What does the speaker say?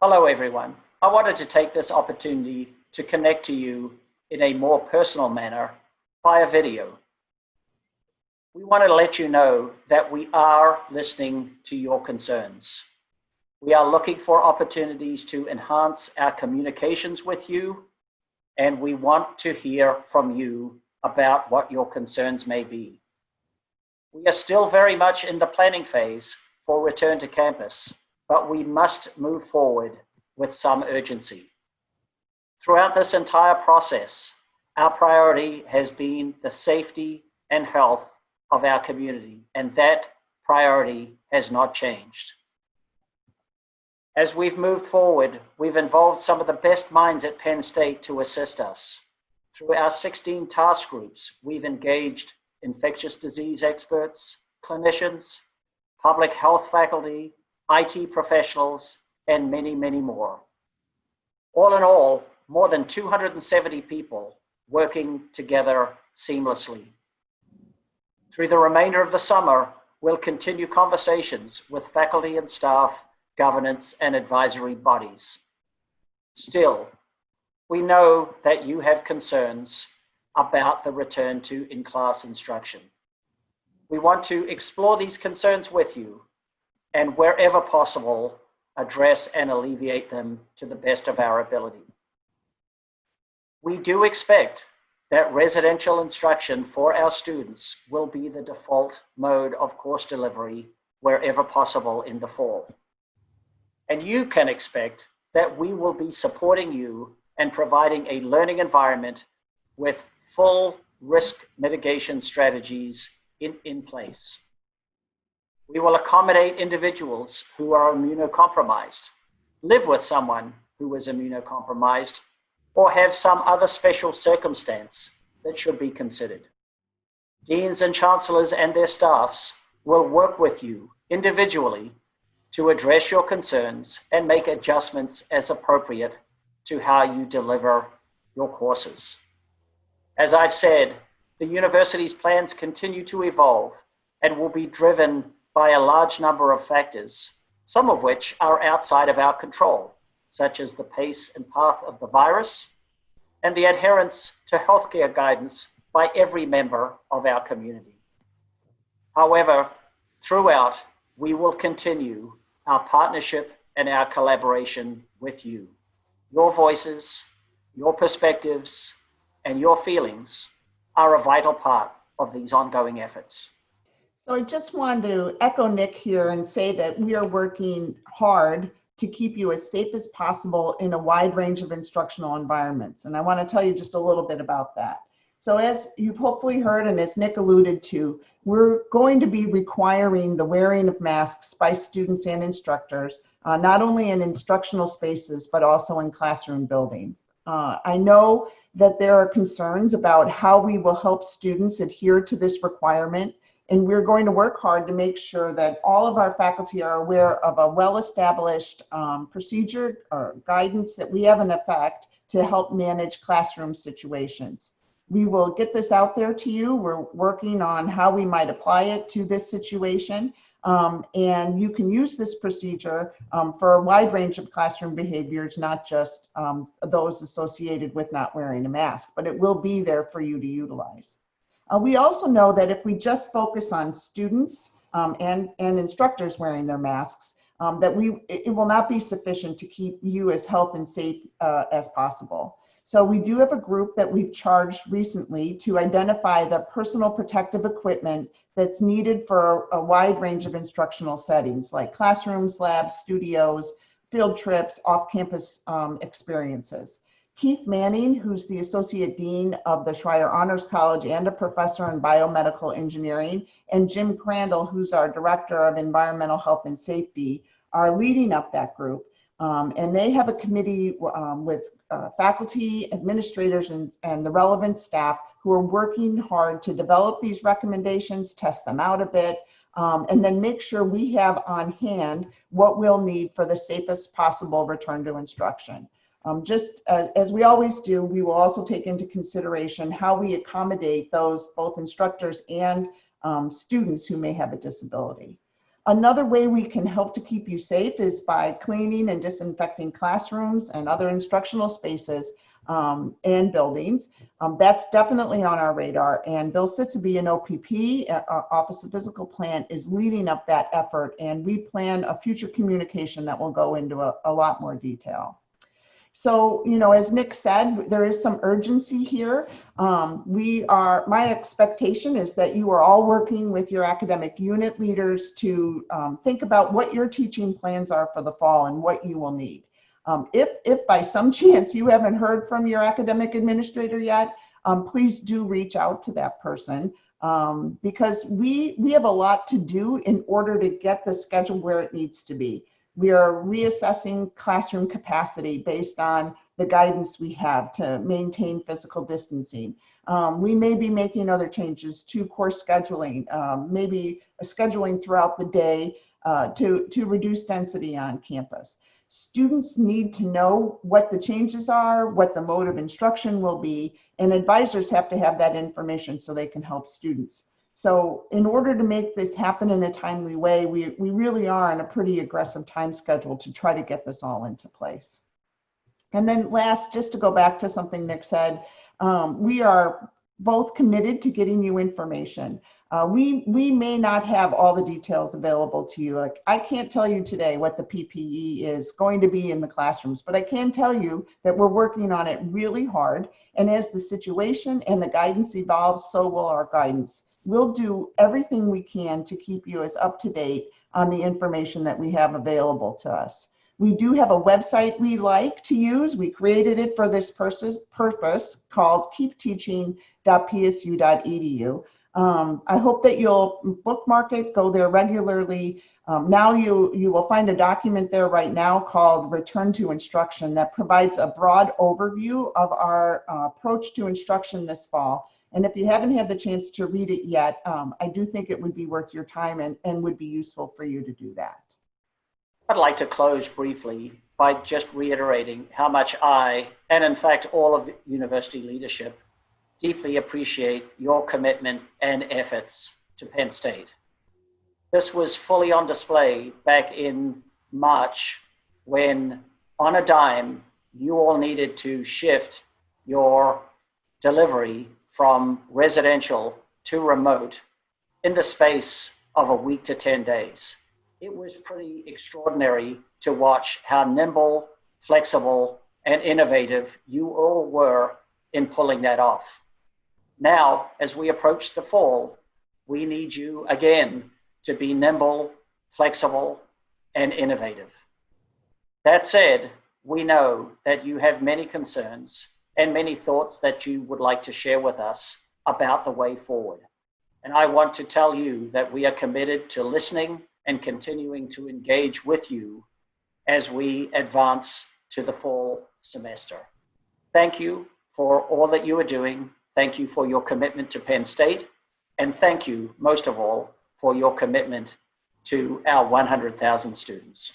Hello, everyone. I wanted to take this opportunity to connect to you in a more personal manner via video. We want to let you know that we are listening to your concerns. We are looking for opportunities to enhance our communications with you, and we want to hear from you about what your concerns may be. We are still very much in the planning phase for return to campus, but we must move forward with some urgency. Throughout this entire process, our priority has been the safety and health of our community, and that priority has not changed. As we've moved forward, we've involved some of the best minds at Penn State to assist us. Through our 16 task groups, we've engaged infectious disease experts, clinicians, public health faculty, IT professionals, and many, many more. All in all, more than 270 people working together seamlessly. Through the remainder of the summer, we'll continue conversations with faculty and staff, governance, and advisory bodies. Still, we know that you have concerns about the return to in-class instruction. We want to explore these concerns with you and wherever possible, address and alleviate them to the best of our ability. We do expect that residential instruction for our students will be the default mode of course delivery wherever possible in the fall. And you can expect that we will be supporting you and providing a learning environment with full risk mitigation strategies in place. We will accommodate individuals who are immunocompromised, live with someone who is immunocompromised, or have some other special circumstance that should be considered. Deans and chancellors and their staffs will work with you individually to address your concerns and make adjustments as appropriate to how you deliver your courses. As I've said, the university's plans continue to evolve and will be driven by a large number of factors, some of which are outside of our control, such as the pace and path of the virus and the adherence to healthcare guidance by every member of our community. However, throughout, we will continue our partnership and our collaboration with you. Your voices, your perspectives, and your feelings are a vital part of these ongoing efforts. So I just wanted to echo Nick here and say that we are working hard to keep you as safe as possible in a wide range of instructional environments. And I want to tell you just a little bit about that. So as you've hopefully heard, and as Nick alluded to, we're going to be requiring the wearing of masks by students and instructors, not only in instructional spaces, but also in classroom buildings. I know that there are concerns about how we will help students adhere to this requirement, and we're going to work hard to make sure that all of our faculty are aware of a well-established procedure or guidance that we have in effect to help manage classroom situations. We will get this out there to you. We're working on how we might apply it to this situation. And you can use this procedure for a wide range of classroom behaviors, not just those associated with not wearing a mask, but it will be there for you to utilize. We also know that if we just focus on students and instructors wearing their masks, that it will not be sufficient to keep you as healthy and safe as possible. So we do have a group that we've charged recently to identify the personal protective equipment that's needed for a wide range of instructional settings like classrooms, labs, studios, field trips, off-campus experiences. Keith Manning, who's the Associate Dean of the Schreier Honors College and a professor in biomedical engineering, and Jim Crandall, who's our Director of Environmental Health and Safety, are leading up that group. And they have a committee with faculty, administrators, and the relevant staff who are working hard to develop these recommendations, test them out a bit, and then make sure we have on hand what we'll need for the safest possible return to instruction. Just as we always do, we will also take into consideration how we accommodate those both instructors and students who may have a disability. Another way we can help to keep you safe is by cleaning and disinfecting classrooms and other instructional spaces and buildings. That's definitely on our radar. And Bill Sitzaby in OPP, our Office of Physical Plant, is leading up that effort. And we plan a future communication that will go into a lot more detail. So, you know, as Nick said, there is some urgency here. My expectation is that you are all working with your academic unit leaders to think about what your teaching plans are for the fall and what you will need. If by some chance you haven't heard from your academic administrator yet, please do reach out to that person because we have a lot to do in order to get the schedule where it needs to be. We are reassessing classroom capacity based on the guidance we have to maintain physical distancing. We may be making other changes to course scheduling, maybe scheduling throughout the day to reduce density on campus. Students need to know what the changes are, what the mode of instruction will be, and advisors have to have that information so they can help students. So in order to make this happen in a timely way, we really are on a pretty aggressive time schedule to try to get this all into place. And then last, just to go back to something Nick said, we are both committed to getting you information. We may not have all the details available to you. Like, I can't tell you today what the PPE is going to be in the classrooms, but I can tell you that we're working on it really hard. And as the situation and the guidance evolves, so will our guidance. We'll do everything we can to keep you as up to date on the information that we have available to us. We do have a website we like to use. We created it for this purpose called keepteaching.psu.edu. I hope that you'll bookmark it, go there regularly. Now you will find a document there right now called Return to Instruction that provides a broad overview of our approach to instruction this fall. And if you haven't had the chance to read it yet, I do think it would be worth your time and would be useful for you to do that. I'd like to close briefly by just reiterating how much I, and in fact all of university leadership, deeply appreciate your commitment and efforts to Penn State. This was fully on display back in March when, on a dime, you all needed to shift your delivery from residential to remote in the space of a week to 10 days. It was pretty extraordinary to watch how nimble, flexible, and innovative you all were in pulling that off. Now, as we approach the fall, we need you again to be nimble, flexible, and innovative. That said, we know that you have many concerns and many thoughts that you would like to share with us about the way forward. And I want to tell you that we are committed to listening and continuing to engage with you as we advance to the fall semester. Thank you for all that you are doing. Thank you for your commitment to Penn State. And thank you, most of all, for your commitment to our 100,000 students.